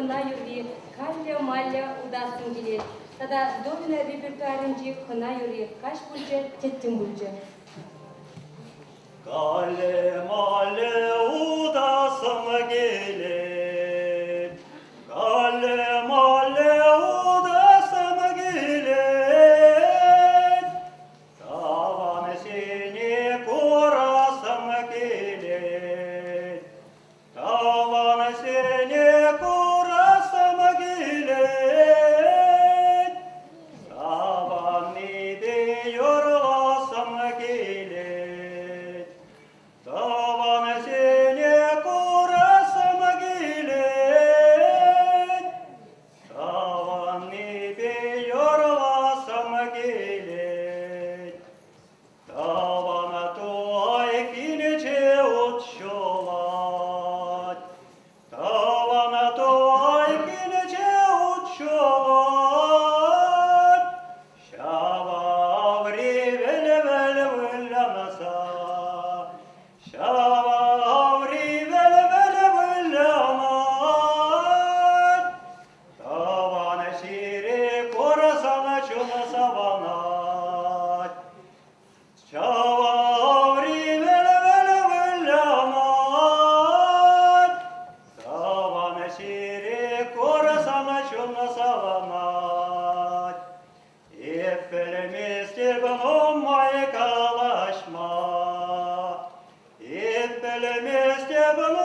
kına yürüyü, kalya malya udasın gelir. Tada domina repertuarınca kına yürüyü, kaç bulca, tettim bulca. Kalya malya udasın gelir. Kalya malya udasın gelir. Tavan seni korasın gelir. Tavan seni korasın gelir. Tavan nide yorlasın gelir. Tavan seni korasın gelir. Tavan nide yorlasın gelir. Tavana tuay kinece uçşolat. Tavana tuay kinece uçşolat. Şavavri vele vele villamasa. Şavavri vele vele villamat. Tavana şiri korasana çula savanat. Şavavri vele vele villamat. Tavana şiri korasana çula savanat. İffelimiz tirban olmaya kalaşma. İffelimiz tirban